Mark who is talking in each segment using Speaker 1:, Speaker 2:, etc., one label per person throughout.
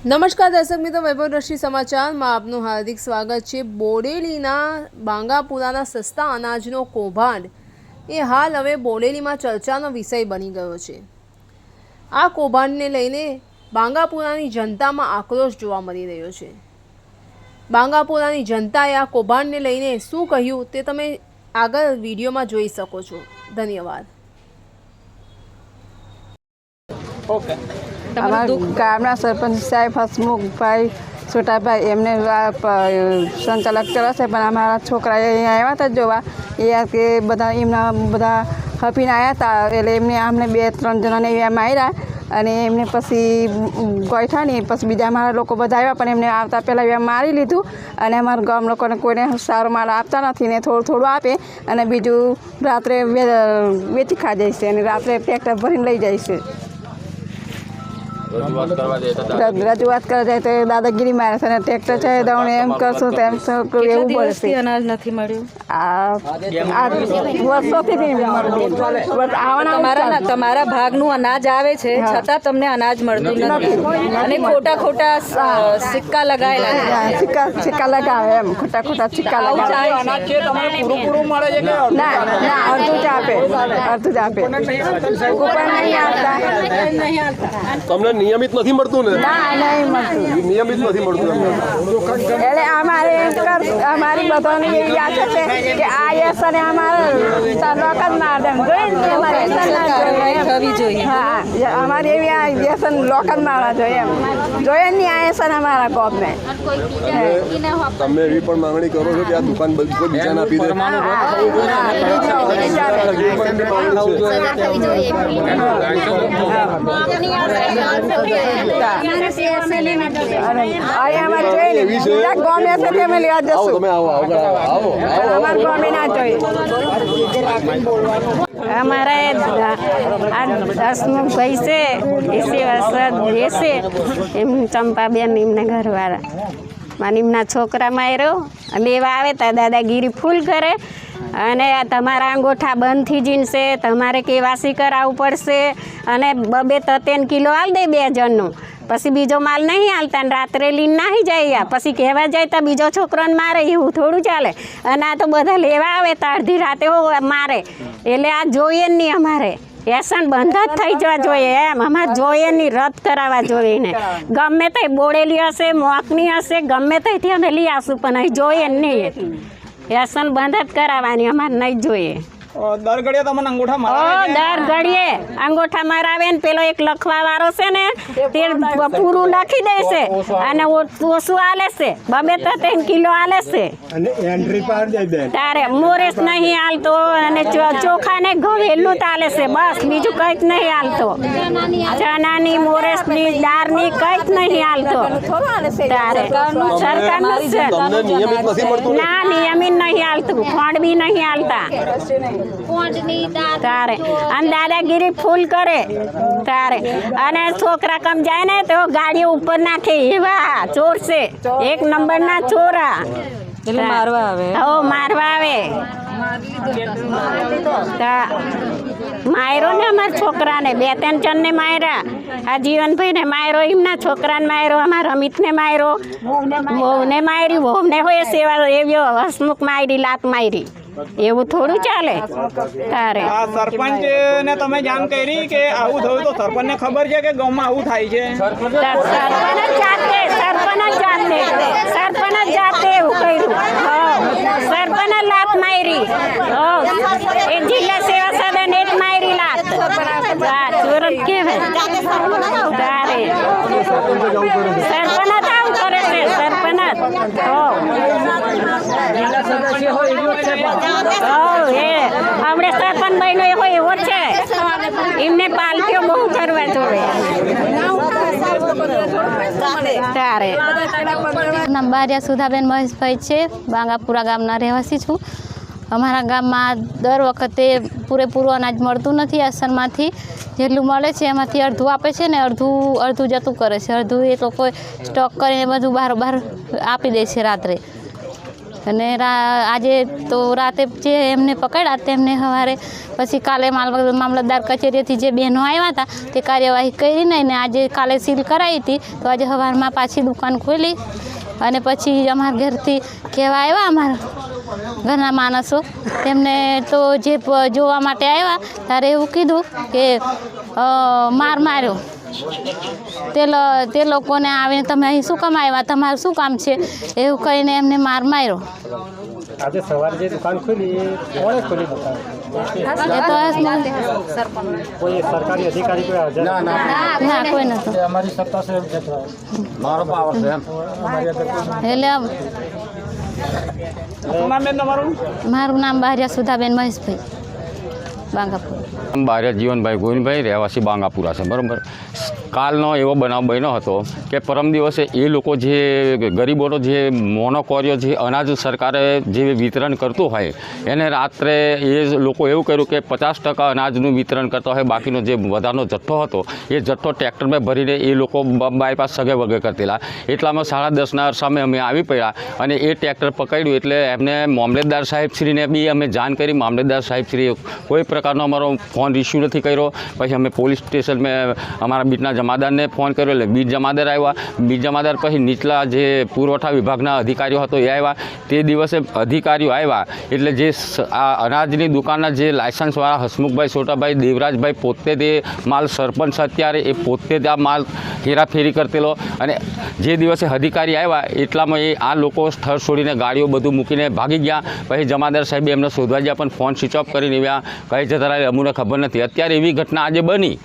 Speaker 1: નમસ્કાર દર્શક મિત્રો, વૈભવદ્રષ્ટિ સમાચારમાં આપનું હાર્દિક સ્વાગત છે। બોડેલીના બાંગાપુરાના સસ્તા અનાજનો કૌભાંડ એ હાલ હવે બોડેલીમાં ચર્ચાનો વિષય બની ગયો છે। આ કૌભાંડને લઈને બાંગાપુરાની જનતામાં આક્રોશ જોવા મળી રહ્યો છે। બાંગાપુરાની જનતાએ આ કૌભાંડને લઈને શું કહ્યું તે તમે આગળ વિડીયોમાં જોઈ શકો છો। ધન્યવાદ।
Speaker 2: ગામના સરપંચ સાહેબ હસમુખભાઈ છોટાભાઈ એમને સંચાલક કરે છે, પણ અમારા છોકરા અહીંયા આવ્યા હતા જોવા, એ કે બધા એમના બધા હપીને આવ્યા હતા, એટલે એમને અમને 2-3 જણાને એવા માર્યા અને એમને પછી ગોઠા નહીં, પછી બીજા અમારા લોકો બધા આવ્યા પણ એમને આવતા પહેલાં એવા મારી લીધું અને અમારા ગામ લોકોને કોઈને સારો માલ આપતા નથી ને થોડું થોડું આપે અને બીજું રાત્રે વેચી ખા જાય છે અને રાત્રે ટ્રેક્ટર ભરીને લઈ જાય છે। રજૂઆત કરવા જાય તો દાદાગીરી મારે છે અને ટ્રેક્ટર છે દઉં એમ કરશું તેમ એવું પડશે।
Speaker 3: અનાજ નથી મળ્યું તમારા ભાગનું અનાજ આવે છે છતાં તમને અનાજ મળતું નથી અને ખોટા સિક્કા લગાવેલા
Speaker 2: સિક્કા લગાવે એમ ખોટા સિક્કા લગાવે ના અડધું જ આપે કૂપન નહીં આવતા
Speaker 4: નિયમિત નથી મળતું ને?
Speaker 2: ના નહીં મળતું,
Speaker 4: નિયમિત નથી મળતું
Speaker 2: એટલે અમારી બધાની એવી આશા છે કે આ યસન અમારે લોક જ મારે
Speaker 3: થવી જોઈએ।
Speaker 2: હા, અમારી એવી આ યસન લોક જ મારવા જોઈએ એમ જોઈએ નહીં આ યસન અમારા કોપને।
Speaker 4: તમે એવી પણ માંગણી કરો છો કે આ દુકાન કોઈ બીજાને આપી દે?
Speaker 5: हमारा हसमुखभाई से इसी वसत से चंपाबेन एमने घरवाळा माने एमना छोकरा मार्यो लेवा आवे तो दादागीरी फूल करे અને તમારા અંગોઠા બંધ થઈ જીનશે, તમારે કેવાસી કરાવવું પડશે અને 2-3 કિલો આલ દે 2 જણનું, પછી બીજો માલ નહીં હાલતા ને રાત્રે લીન નાહી જાય, પછી કહેવા જાય તો બીજો છોકરાને મારે, એવું થોડું ચાલે। અને આ તો બધા લેવા આવે તો અડધી રાતે મારે, એટલે આ જોઈએ નહીં અમારે વ્યસન બંધ જ થઈ જવા જોઈએ એમ અમારે જોઈએ નહીં, રદ કરાવવા જોઈએ ને ગમે તે બોડેલી હશે મોકની હશે ગમે ત્યાંથી અમે લઈ આવશું પણ અહીં જોઈએ નહીં, વ્યસન બંધ જ કરાવવાની અમારે નહીં જોઈએ।
Speaker 6: દર ઘડીએ તમને અંગૂઠા મારે?
Speaker 5: દર ઘડીએ અંગૂઠા મરાવે ને પેલો એક લખવા વાળો છે ને તે પૂરું લખી દે છે અને ઓછું આલે છે 2-3 કિલો આલે છે તારે મોરેસ નહીં હાલતો અને ચોખા ને ઘઉં એટલું ચાલે છે, બસ બીજું કંઈક નહીં હાલતો, ચણાની મોરેસની દાળની કંઈક નહીં હાલતો તારે સરકારનું છે ના નિયમિત નહીં હાલતું, ખોંડ બી નહીં હાલતા તારે અને દાદાગીરી ફૂલ કરે તારે અને છોકરા કમ જાય ને તો ગાડી ઉપર નાખે, એવા ચોર છે 1 નંબરના ચોરા
Speaker 3: મારવા આવે
Speaker 5: માર્યો ને અમારા છોકરાને 2-3 જણને માર્યા, આ જીવનભાઈને માર્યો, એમના છોકરાને માર્યો, અમારા અમિતને માર્યો, વહુને મારી, વહુને હોય સેવા એવી હસમુખ મારી લાત મારી, એવું થોડું ચાલે તારે।
Speaker 6: સરપંચ ને તમે જાણ કરી કે આવું થયું તો સરપંચ ને ખબર છે કે ગામમાં આવું થાય છે? સરપંચ જાતે એવું કર્યું, સરપંચ લાત મારી, એ જિલ્લા સેવા સદન એક મારી લાત સુરત કહેવાય તારે સરપંચ આવું કરે છે, સરપંચ આપણે સરપંચ બહેનો એ હોય એવો છે, એમને પાલટીઓ બહુ કરવા જોઈએ તારે।
Speaker 7: નામ બારિયા સુધાબેન મહેશભાઈ છે, બાંગાપુરા ગામના રહેવાસી છું। અમારા ગામમાં દર વખતે પૂરેપૂરું અનાજ મળતું નથી, આસનમાંથી જેટલું મળે છે એમાંથી અડધું આપે છે ને અડધું જતું કરે છે, અડધું એ લોકો સ્ટોક કરીને બધું બહાર આપી દે છે રાત્રે, અને આજે તો રાતે જે એમને પકડ્યા તેમને સવારે પછી કાલે મામલતદાર કચેરીથી જે બહેનો આવ્યા હતા તે કાર્યવાહી કરી નહીં ને આજે કાલે સીલ કરાવી હતી તો આજે સવારમાં પાછી દુકાન ખોલી અને પછી અમારા ઘરથી કહેવા આવ્યા અમારા ઘરના માણસો તેમને તો જે જોવા માટે આવ્યા ત્યારે એવું કીધું કે માર્યો તે લોકોને આવીને તમે અહીં શું કામ આવ્યા, તમારું શું કામ છે એવું કહીને એમને માર્યો.
Speaker 8: આજે સવારે જે દુકાન ખોલી એ કોણે ખોલી દુકાન?
Speaker 7: એ તો
Speaker 8: કોઈ સરકારી અધિકારી કોઈ હાજર?
Speaker 7: ના કોઈ નહોતું.
Speaker 8: અમારી સત્તા છે એમ કહેતો મારો પાવર છે એમ
Speaker 7: એટલે મારું નામ બારિયા સુધાબેન મહેશભાઈ, બાંગાપુર.
Speaker 9: બારિયા જીવનભાઈ ગોવિંદભાઈ, રહેવાસી બાંગાપુરા છે. બરાબર. કાલનો એવો બનાવ બન્યો હતો કે પરમ દિવસે એ લોકો જે ગરીબોનો જે મોનોકોરિયો જે અનાજ સરકારે જે વિતરણ કરતું હોય એને રાત્રે એ લોકો એવું કર્યું કે 50% અનાજનું વિતરણ કરતા હોય, બાકીનો જે વધારાનો જથ્થો હતો એ જથ્થો ટ્રેક્ટરમાં ભરીને એ લોકો બાયપાસ સગે વગે કરતેલા. એટલામાં 10:30ના અરસામાં અમે આવી પડ્યા અને એ ટ્રેક્ટર પકડ્યું એટલે એમને મામલતદાર સાહેબશ્રીને બી અમે જાણ કરી. મામલતદાર સાહેબશ્રીએ કોઈ પ્રકારનો અમારો ફોન રિસીવ નથી કર્યો. પછી અમે પોલીસ સ્ટેશનમાં અમારા બીટના જમાદારને ફોન કર્યો એટલે બીજ જમાદાર આવ્યા. બીજ જમાદાર પછી નીચલા જે પુરવઠા વિભાગના અધિકારીઓ હતો એ આવ્યા. તે દિવસે અધિકારીઓ આવ્યા એટલે જે આ અનાજની દુકાનના જે લાયસન્સવાળા હસમુખભાઈ સોટાભાઈ દેવરાજભાઈ પોતે તે માલ સરપંચ અત્યારે એ પોતે આ માલ હેરાફેરી કરતેલો અને જે દિવસે અધિકારી આવ્યા એટલામાં એ આ લોકો સ્થળ છોડીને ગાડીઓ બધું મૂકીને ભાગી ગયા. પછી જમાદાર સાહેબે એમને શોધવા ગયા પણ ફોન સ્વિચ ઓફ કરીને આવ્યા. કઈ જતા રહ્યા અમને ખબર નથી. અત્યારે એવી ઘટના આજે બની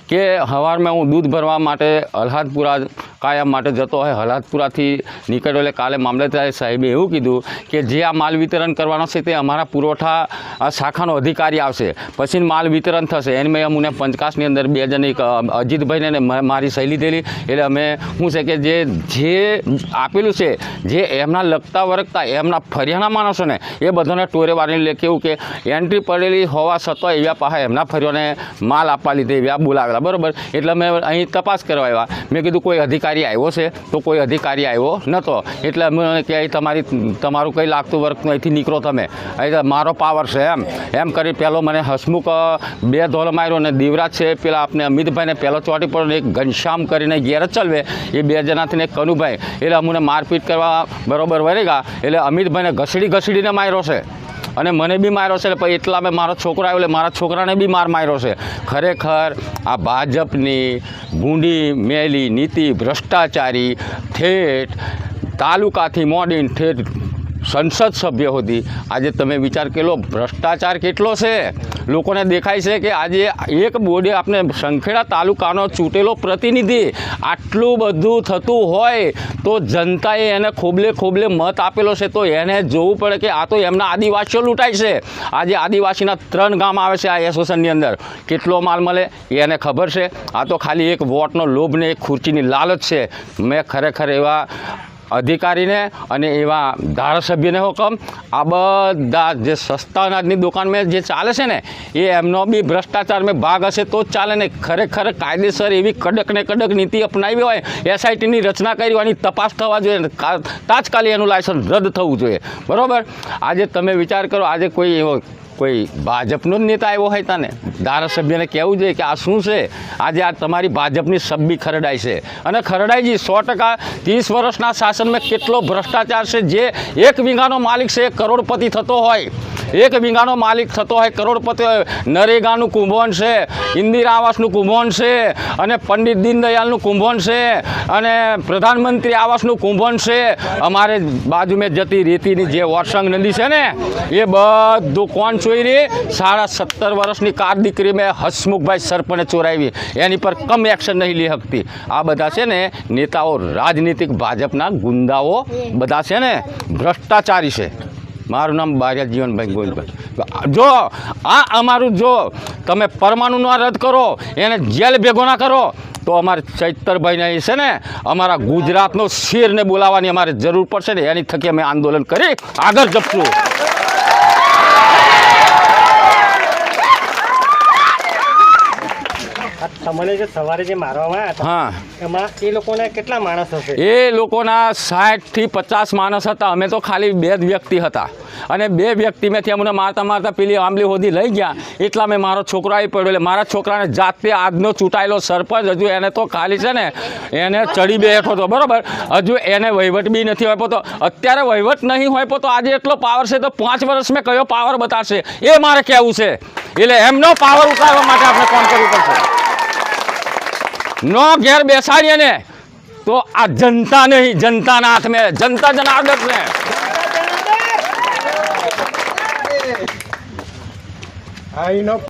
Speaker 9: કે સવારમાં હું દૂધ ભરવા માટે હલાદપુરા કાયમ માટે જતો હોય, હલાદપુરાથી નીકળ્યો એટલે કાલે મામલતદાર સાહેબે એવું કીધું કે જે આ માલ વિતરણ કરવાનો છે તે અમારા પુરવઠા શાખાનો અધિકારી આવશે પછી માલ વિતરણ થશે. એને મેં અમને પંચકાસની અંદર 2 જણ એક અજીતભાઈને મારી સહી લીધેલી એટલે અમે શું છે કે જે આપેલું છે જે એમના લગતા વરગતા એમના ફરિયાના માણસોને એ બધાને ટોરે વાળીને કેવું કે એન્ટ્રી પડેલી હોવા છતાં એવા પાસે એમના ફરિયાને માલ આપવા લીધે એવા બોલાવેલા. બરાબર. એટલે અમે અહીં તપાસ કરવા આવ્યા. મેં કીધું કોઈ અધિકારી આવ્યો છે તો કોઈ અધિકારી આવ્યો નહોતો. એટલે અમે કે તમારું કંઈ લાગતું વર્ક અહીંથી નીકળો તમે, અહીં મારો પાવર છે એમ કરી પહેલો મને હસમુખ 2 ધોલ માર્યો અને દેવરાજ છે પેલા આપણે અમિતભાઈને પહેલો ચોટી પડ્યો એક ઘનશ્યામ કરીને ઘેર જ ચલવે એ 2 જણાથી એક કનુભાઈ એટલે અમને મારપીટ કરવા બરાબર વળેગા એટલે અમિતભાઈને ઘસીડીને માર્યો છે અને મને બી માર્યો છે. પછી એટલા મેં મારો છોકરો આવ્યો એટલે મારા છોકરાને બી માર્યો છે. ખરેખર આ ભાજપની ભૂંડી મેલી નીતિ ભ્રષ્ટાચારી ઠેઠ તાલુકાથી મોડીને ઠેઠ સંસદ સભ્ય સુધી આજે તમે વિચાર કેલો ભ્રષ્ટાચાર કેટલો છે લોકોને દેખાય છે કે આજે એક બોર્ડે આપણે સંખેડા તાલુકાનો ચૂંટેલો પ્રતિનિધિ આટલું બધું થતું હોય તો જનતાએ એને ખોબલે મત આપેલો છે તો એને જોવું પડે કે આ તો એમના આદિવાસીઓ લૂંટાય છે. આજે આદિવાસીના 3 ગામ આવે છે આ એસોસિએશનની અંદર, કેટલો માલ મળે એને ખબર છે. આ તો ખાલી એક વોટનો લોભ ને એક ખુરચીની લાલચ છે. મેં ખરેખર એવા અધિકારીને અને એવા ધારાસભ્યને હુકમ આ બધા જે સસ્તા અનાજની દુકાનમાં જે ચાલે છે ને એ એમનો બી ભ્રષ્ટાચારમાં ભાગ હશે તો જ ચાલે ને. ખરેખર કાયદેસર એવી કડક નીતિ અપનાવી હોય, એસઆઈટીની રચના કરી હોય, એની તપાસ થવા જોઈએ, તાત્કાલિક એનું લાયસન્સ રદ થવું જોઈએ. બરાબર. આજે તમે વિચાર કરો આજે કોઈ ભાજપનો જ નેતા આવ્યો હોય તને ધારાસભ્યને કહેવું જોઈએ કે આ શું છે. આજે આ તમારી ભાજપની સબ્બી ખરડાઈ છે અને ખરડાઈજી 100% 30 વર્ષના શાસનમાં કેટલો ભ્રષ્ટાચાર છે. જે 1 વીઘાનો માલિક છે એ કરોડપતિ થતો હોય, 1 વીઘાનો માલિક થતો હોય કરોડપતિ હોય. નરેગાનું કુંભોન છે, ઇન્દિરા આવાસનું કુંભોન છે અને પંડિત દીનદયાલનું કુંભોન છે અને પ્રધાનમંત્રી આવાસનું કુંભોન છે. અમારે બાજુમાં જતી રેતીની જે વોરસંગ નદી છે ને એ બધું કોણ ચોરી? 17.5 વર્ષની કાર દીકરી મેં હસમુખભાઈ સરપંચે ચોરાવી, એની પર કમ એક્શન નહીં લઈ શકતી. આ બધા છે ને નેતાઓ રાજનીતિક ભાજપના ગુંડાઓ બધા છે ને ભ્રષ્ટાચારી છે. મારું નામ બારિયા જીવનભાઈ ગોવિંદભાઈ. જો આ અમારું જો તમે પરમાણુનો રદ કરો, એને જેલ ભેગો ના કરો તો અમારે ચૈતરભાઈને છે ને અમારા ગુજરાતનો શેરને બોલાવવાની અમારે જરૂર પડશે ને એની થકી અમે આંદોલન કરી આગળ જપશું.
Speaker 8: તમને જે સવારે જે મારવામાં આવ્યા હતા
Speaker 9: હા
Speaker 8: એમાં એ લોકોને કેટલા માણસ હશે?
Speaker 9: એ લોકોના 60 થી 50 માણસ હતા. અમે તો ખાલી 2 જ વ્યક્તિ હતા અને 2 વ્યક્તિ મેંથી અમને મારતા મારતા પેલી આંબલી હોદી લઈ ગયા. એટલા મેં મારો છોકરો આવી પડ્યો એટલે મારા છોકરાને જાતે આજનો ચૂંટાયેલો સરપંચ હજુ એને તો ખાલી છે ને એને ચડી બેઠો હતો બરાબર. હજુ એને વહીવટ બી નથી હોય તો અત્યારે વહીવટ નહીં હોય તો આજે એટલો પાવર છે તો 5 વર્ષ મેં કયો પાવર બતાવશે એ મારે કહેવું છે. એટલે એમનો પાવર ઉતારવા માટે આપણે કોણ કરવું પડશે? નો ઘેર બેસાડીએ ને તો આ જનતા નહીં, જનતાના હાથમાં, જનતા જનાર્દન ને
Speaker 8: હા એનો